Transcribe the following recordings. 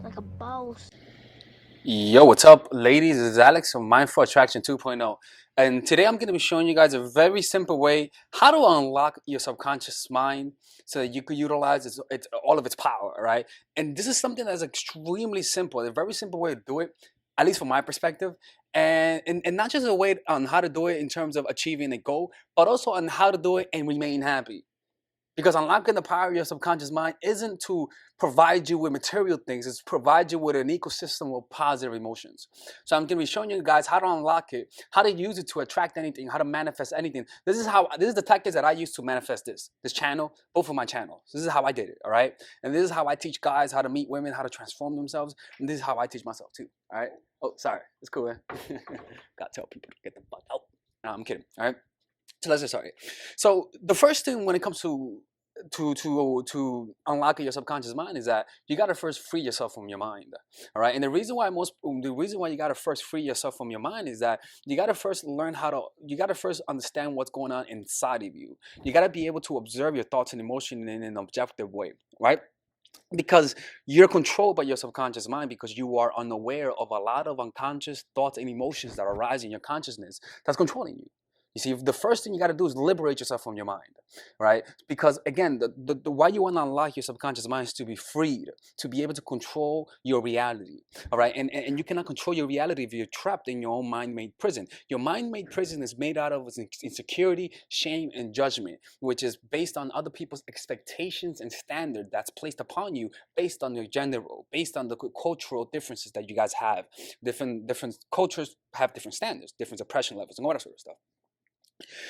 like a boss. Yo, what's up, ladies? This is Alex from Mindful Attraction 2.0. And today I'm going to be showing you guys a very simple way how to unlock your subconscious mind so that you can utilize all of its power, right? And this is something that's extremely simple, a very simple way to do it, at least from my perspective. And not just a way on how to do it in terms of achieving a goal, but also on how to do it and remain happy. Because unlocking the power of your subconscious mind isn't to provide you with material things, it's to provide you with an ecosystem of positive emotions. So I'm going to be showing you guys how to unlock it, how to use it to attract anything, how to manifest anything. This is the tactics that I use to manifest this channel, both of my channels. This is how I did it, all right? And this is how I teach guys how to meet women, how to transform themselves, and this is how I teach myself too, all right? Oh, sorry, it's cool, man. Gotta tell people to get the fuck out. No, I'm kidding, all right? So let's just start. So the first thing when it comes to unlocking your subconscious mind is that you gotta first free yourself from your mind. All right. And the reason why you gotta first free yourself from your mind is that you gotta first understand what's going on inside of you. You gotta be able to observe your thoughts and emotions in an objective way, right? Because you're controlled by your subconscious mind because you are unaware of a lot of unconscious thoughts and emotions that arise in your consciousness that's controlling you. You see, the first thing you got to do is liberate yourself from your mind, right? Because again, the why you want to unlock your subconscious mind is to be freed, to be able to control your reality, all right? And you cannot control your reality if you're trapped in your own mind-made prison. Your mind-made prison is made out of insecurity, shame, and judgment, which is based on other people's expectations and standard that's placed upon you based on your gender role, based on the cultural differences that you guys have. Different cultures have different standards, different oppression levels, and all that sort of stuff.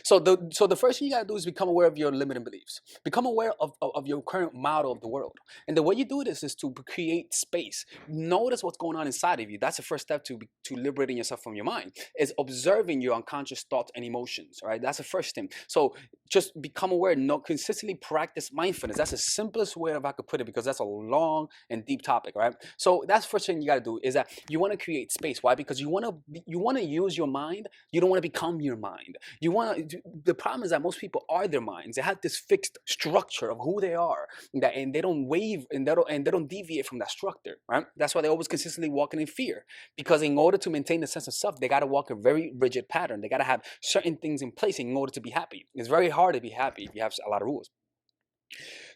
So the first thing you gotta do is become aware of your limiting beliefs. Become aware of your current model of the world. And the way you do this is to create space. Notice what's going on inside of you. That's the first step to liberating yourself from your mind. Is observing your unconscious thoughts and emotions. Right? That's the first thing. So just become aware. Consistently practice mindfulness. That's the simplest way if I could put it because that's a long and deep topic. Right? So that's the first thing you gotta do is that you want to create space. Why? Because you want to use your mind. You don't want to become your mind. The problem is that most people are their minds. They have this fixed structure of who they are, and they don't wave and they don't deviate from that structure, right? That's why they're always consistently walking in fear, because in order to maintain the sense of self, they got to walk a very rigid pattern. They got to have certain things in place in order to be happy. It's very hard to be happy if you have a lot of rules.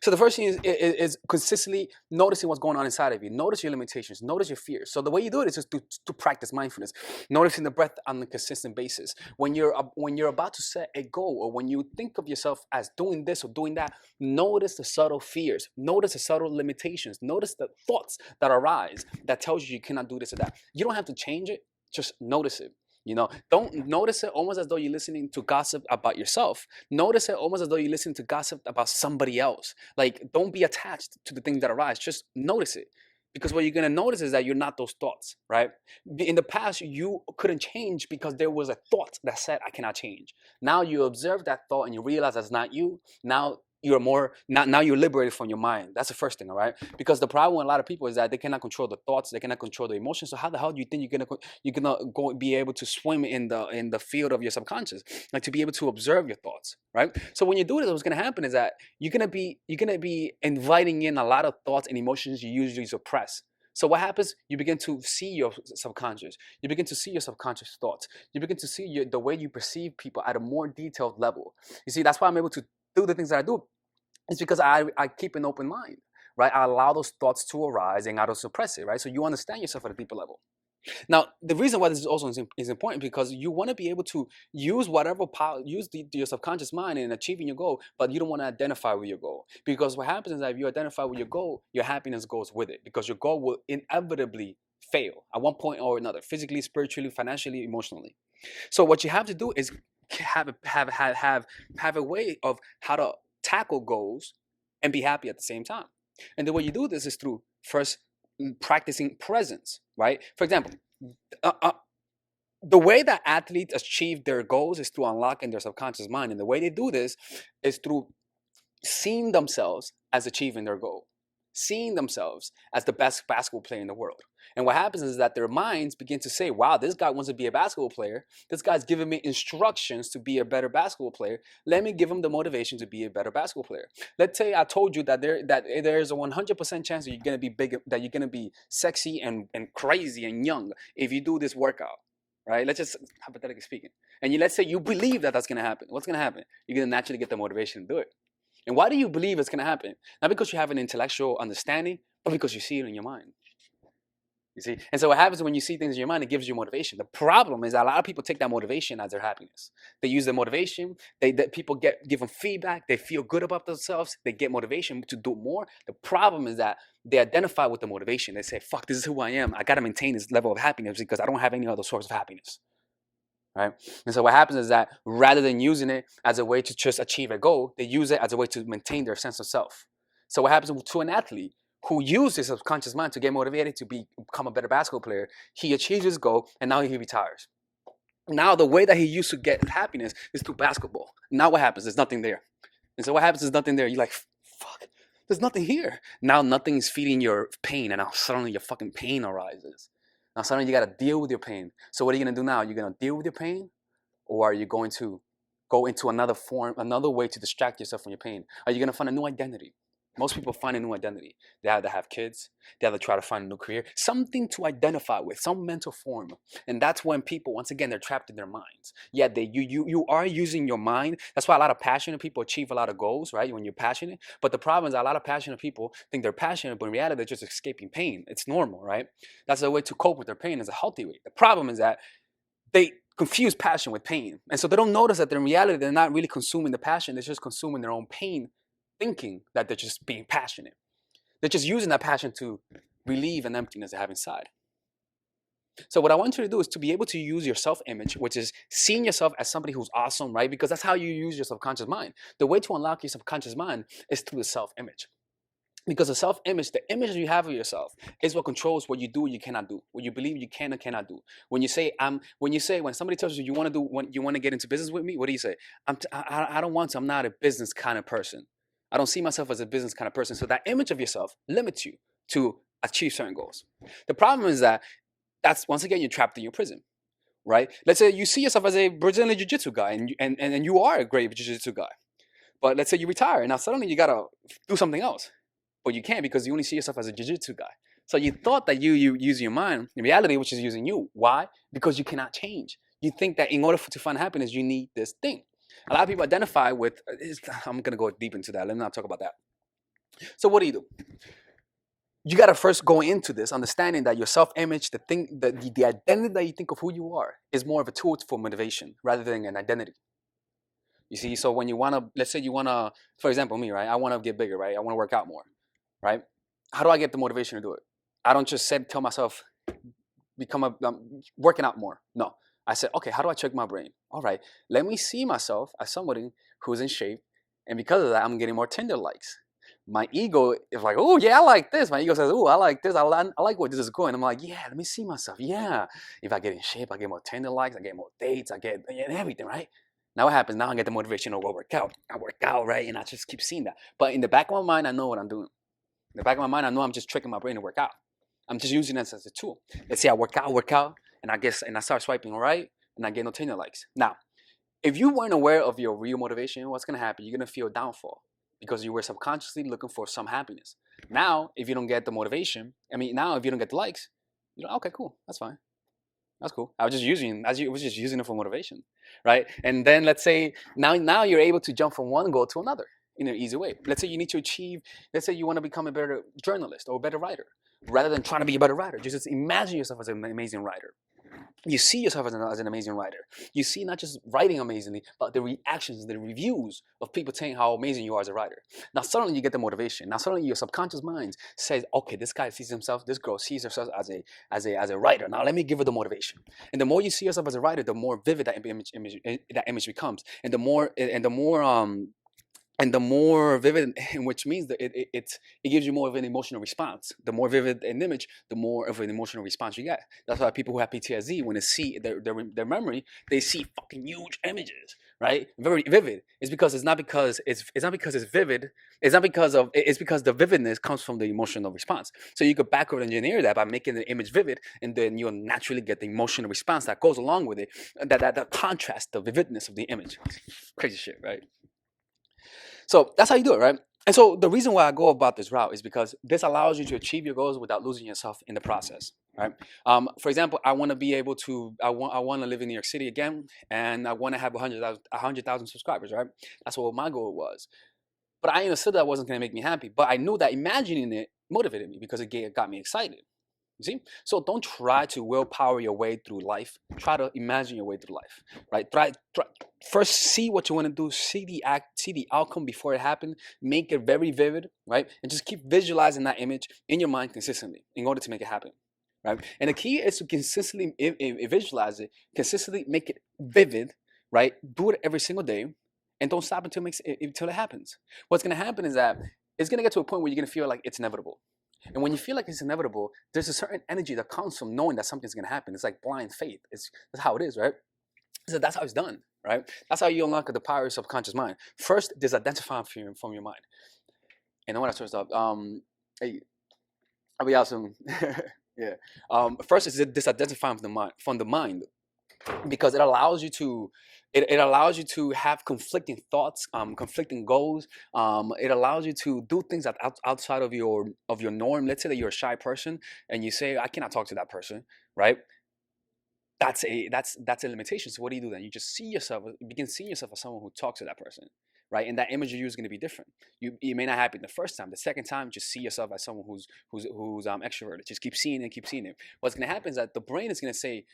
So the first thing is consistently noticing what's going on inside of you. Notice your limitations. Notice your fears. So the way you do it is just to practice mindfulness. Noticing the breath on a consistent basis. When you're about to set a goal, or when you think of yourself as doing this or doing that, notice the subtle fears. Notice the subtle limitations. Notice the thoughts that arise that tells you cannot do this or that. You don't have to change it. Just notice it. Don't notice it almost as though you're listening to gossip about yourself. Notice it almost as though you're listening to gossip about somebody else. Like, don't be attached to the things that arise. Just notice it. Because what you're going to notice is that you're not those thoughts, right? In the past, you couldn't change because there was a thought that said, I cannot change. Now you observe that thought and you realize that's not you. Now you're liberated from your mind. That's the first thing, all right? Because the problem with a lot of people is that they cannot control the thoughts, they cannot control the emotions. So how the hell do you think you're gonna go be able to swim in the field of your subconscious, like to be able to observe your thoughts, right? So when you do this, what's gonna happen is that you're gonna be inviting in a lot of thoughts and emotions you usually suppress. So what happens? You begin to see your subconscious. You begin to see your subconscious thoughts. You begin to see the way you perceive people at a more detailed level. You see, that's why I'm able to do the things that I do. It's because I keep an open mind, right? I allow those thoughts to arise and I don't suppress it, right? So you understand yourself at a deeper level. Now, the reason why this is also is important because you want to be able to use whatever power, your subconscious mind in achieving your goal, but you don't want to identify with your goal. Because what happens is that if you identify with your goal, your happiness goes with it because your goal will inevitably fail at one point or another, physically, spiritually, financially, emotionally. So what you have to do is have a way of how to tackle goals and be happy at the same time. And the way you do this is through first practicing presence, right? For example, the way that athletes achieve their goals is through unlocking their subconscious mind. And the way they do this is through seeing themselves as achieving their goal. seeing themselves as the best basketball player in the world. And what happens is that their minds begin to say, wow, this guy wants to be a basketball player. This guy's giving me instructions to be a better basketball player. Let me give him the motivation to be a better basketball player. Let's say I told you that there's a 100% chance that you're going to be big, that you're going to be sexy and crazy and young if you do this workout. Right? Let's just hypothetically speaking. And let's say you believe that that's going to happen. What's going to happen? You're going to naturally get the motivation to do it. And why do you believe it's going to happen? Not because you have an intellectual understanding, but because you see it in your mind. You see? And so what happens when you see things in your mind, it gives you motivation. The problem is that a lot of people take that motivation as their happiness. They use the motivation. People give them feedback. They feel good about themselves. They get motivation to do more. The problem is that they identify with the motivation. They say, fuck, this is who I am. I got to maintain this level of happiness because I don't have any other source of happiness. Right? And so what happens is that rather than using it as a way to just achieve a goal, they use it as a way to maintain their sense of self. So what happens to an athlete who uses his subconscious mind to get motivated to become a better basketball player? He achieves his goal and now he retires. Now the way that he used to get happiness is through basketball. Now what happens? There's nothing there. And so what happens is nothing there. You're like, fuck, there's nothing here. Now nothing is feeding your pain, and now suddenly your fucking pain arises. Now suddenly you got to deal with your pain. So what are you going to do now? You're going to deal with your pain, or are you going to go into another form, another way to distract yourself from your pain? Are you going to find a new identity? Most people find a new identity. They either have kids, they either try to find a new career, something to identify with, some mental form. And that's when people, once again, they're trapped in their minds. Yeah, you are using your mind. That's why a lot of passionate people achieve a lot of goals, right? When you're passionate. But the problem is a lot of passionate people think they're passionate, but in reality, they're just escaping pain. It's normal, right? That's a way to cope with their pain. It's a healthy way. The problem is that they confuse passion with pain. And so they don't notice that in reality, they're not really consuming the passion. They're just consuming their own pain, thinking that they're just being passionate. They're just using that passion to relieve an emptiness they have inside. So what I want you to do is to be able to use your self-image, which is seeing yourself as somebody who's awesome, right? Because that's how you use your subconscious mind. The way to unlock your subconscious mind is through the self-image. Because the self-image, the image you have of yourself, is what controls what you do, you cannot do, what you believe you can and cannot do. When somebody tells you want to get into business with me, what do you say? I don't want to. I'm not a business kind of person. I don't see myself as a business kind of person. So that image of yourself limits you to achieve certain goals. The problem is that that's, once again, you're trapped in your prison, right? Let's say you see yourself as a Brazilian Jiu-Jitsu guy, and you are a great Jiu-Jitsu guy. But let's say you retire, and now suddenly you got to do something else. But you can't because you only see yourself as a Jiu-Jitsu guy. So you thought that you use your mind, in reality, which is using you. Why? Because you cannot change. You think that in order to find happiness, you need this thing. A lot of people identify with, I'm going to go deep into that. Let me not talk about that. So what do? You got to first go into this understanding that your self-image, the identity that you think of who you are, is more of a tool for motivation rather than an identity. You see, so when you want to, let's say you want to, for example, me, right? I want to get bigger, right? I want to work out more, right? How do I get the motivation to do it? I don't just tell myself, working out more. No. I said, okay, how do I check my brain? All right, let me see myself as somebody who's in shape. And because of that, I'm getting more Tinder likes. My ego is like, oh, yeah, I like this. My ego says, oh, I like this. I like where this is going. I'm like, yeah, let me see myself. Yeah. If I get in shape, I get more Tinder likes. I get more dates. I get everything, right? Now what happens? Now I get the motivation to go work out. I work out, right? And I just keep seeing that. But in the back of my mind, I know what I'm doing. In the back of my mind, I know I'm just tricking my brain to work out. I'm just using this as a tool. Let's say I work out, and I start swiping right, and I get no Tinder likes. Now, if you weren't aware of your real motivation, what's going to happen? You're going to feel a downfall because you were subconsciously looking for some happiness. Now, if you don't get the motivation, if you don't get the likes, okay, cool, that's fine. That's cool. I was just using it for motivation, right? And then let's say now you're able to jump from one goal to another in an easy way. Let's say you need to achieve, let's say you want to become a better journalist or a better writer. Rather than trying to be a better writer, just imagine yourself as an amazing writer. You see yourself as an amazing writer. You see not just writing amazingly, but the reactions, the reviews of people saying how amazing you are as a writer. Now suddenly you get the motivation. Now suddenly your subconscious mind says, okay, this guy sees himself, this girl sees herself as a writer. Now let me give her the motivation. And the more you see yourself as a writer, the more vivid that image becomes, and the more And the more vivid, which means that it gives you more of an emotional response. The more vivid an image, the more of an emotional response you get. That's why people who have PTSD, when they see their memory, they see fucking huge images, right? Very vivid. It's because it's not because it's vivid. It's because the vividness comes from the emotional response. So you could backward engineer that by making the image vivid, and then you'll naturally get the emotional response that goes along with it. That contrast, the vividness of the image. Crazy shit, right? So that's how you do it, right? And so the reason why I go about this route is because this allows you to achieve your goals without losing yourself in the process, right? For example, I want to be able to, I want to live in New York City again, and I want to have 100,000 subscribers, right? That's what my goal was. But I understood that wasn't going to make me happy. But I knew that imagining it motivated me because it got me excited. You see? So don't try to willpower your way through life. Try to imagine your way through life, right? Try first see what you want to do, see the outcome before it happens, make it very vivid, right? And just keep visualizing that image in your mind consistently in order to make it happen, right? And the key is to consistently visualize it, consistently make it vivid, right? Do it every single day, and don't stop until it happens. What's going to happen is that it's going to get to a point where you're going to feel like it's inevitable. And when you feel like it's inevitable, there's a certain energy that comes from knowing that something's going to happen. It's like blind faith. That's how it is, right? So that's how it's done, right? That's how you unlock the power of your subconscious mind. First, disidentify from your mind. And then when I searched up, hey, I'll be out soon. Yeah. First is disidentifying from the mind, because it allows you to it allows you to have conflicting thoughts, conflicting goals. It allows you to do things that outside of your norm. Let's say that you're a shy person and you say, I cannot talk to that person, right? That's a limitation. So what do you do then? You just begin seeing yourself as someone who talks to that person, right? And that image of you is going to be different. You may not happen the first time. The second time, just see yourself as someone who's extroverted. Just keep seeing it, keep seeing it. What's going to happen is that the brain is going to say,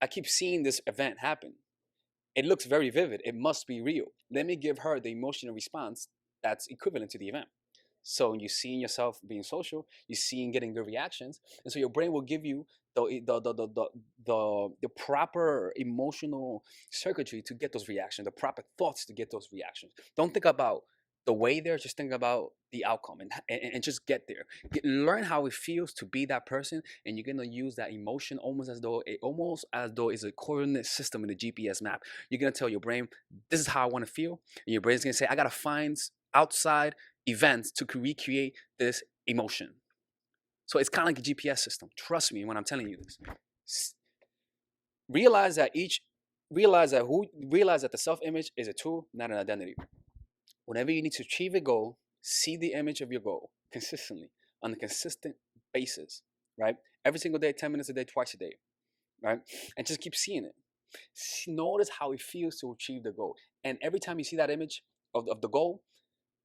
I keep seeing this event happen. It looks very vivid. It must be real. Let me give her the emotional response that's equivalent to the event. So you seeing yourself being social, you seeing getting good reactions, and so your brain will give you the proper emotional circuitry to get those reactions, the proper thoughts to get those reactions. Don't think about the way there, just think about the outcome, and just get there. Learn how it feels to be that person, and you're gonna use that emotion almost as though it's a coordinate system in the GPS map. You're gonna tell your brain, this is how I want to feel, and your brain's gonna say, I gotta find outside events to recreate this emotion. So it's kind of like a GPS system. Trust me when I'm telling you this. Realize that the self-image is a tool, not an identity. Whenever you need to achieve a goal, see the image of your goal consistently on a consistent basis, right? Every single day, 10 minutes a day, twice a day, right? And just keep seeing it. Notice how it feels to achieve the goal. And every time you see that image of the goal,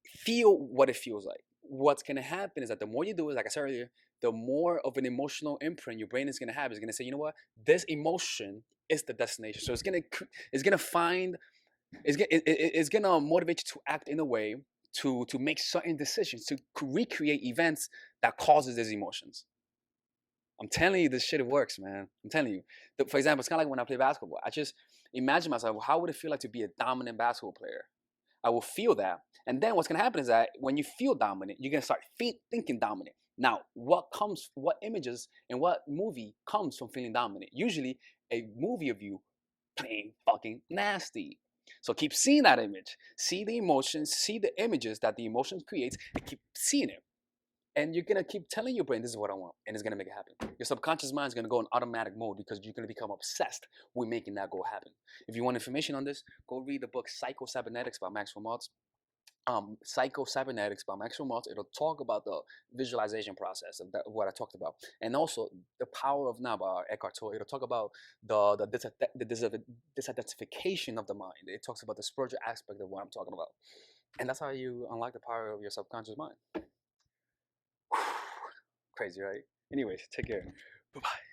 feel what it feels like. What's going to happen is that the more you do it, like I said earlier, the more of an emotional imprint your brain is going to have. It's going to say, you know what, this emotion is the destination. So it's going to find, it's going to motivate you to act in a way to make certain decisions, to recreate events that causes these emotions. I'm telling you, this shit works, man. I'm telling you. For example, it's kind of like when I play basketball. I just imagine myself, how would it feel like to be a dominant basketball player? I will feel that. And then what's going to happen is that when you feel dominant, you're going to start thinking dominant. Now, what images and what movie comes from feeling dominant? Usually a movie of you playing fucking nasty. So keep seeing that image. See the emotions, see the images that the emotions creates, and keep seeing it. And you're gonna keep telling your brain, this is what I want, and it's gonna make it happen. Your subconscious mind is gonna go in automatic mode because you're gonna become obsessed with making that goal happen. If you want information on this, go read the book Psycho-Cybernetics by Maxwell Maltz. Psycho-Cybernetics by Maxwell Maltz. It'll talk about the visualization process of what I talked about, and also the power of now by Eckhart Tolle. It'll talk about the disidentification of the mind. It talks about the spiritual aspect of what I'm talking about, and that's how you unlock the power of your subconscious mind. Crazy, right? Anyways, take care. Bye-bye.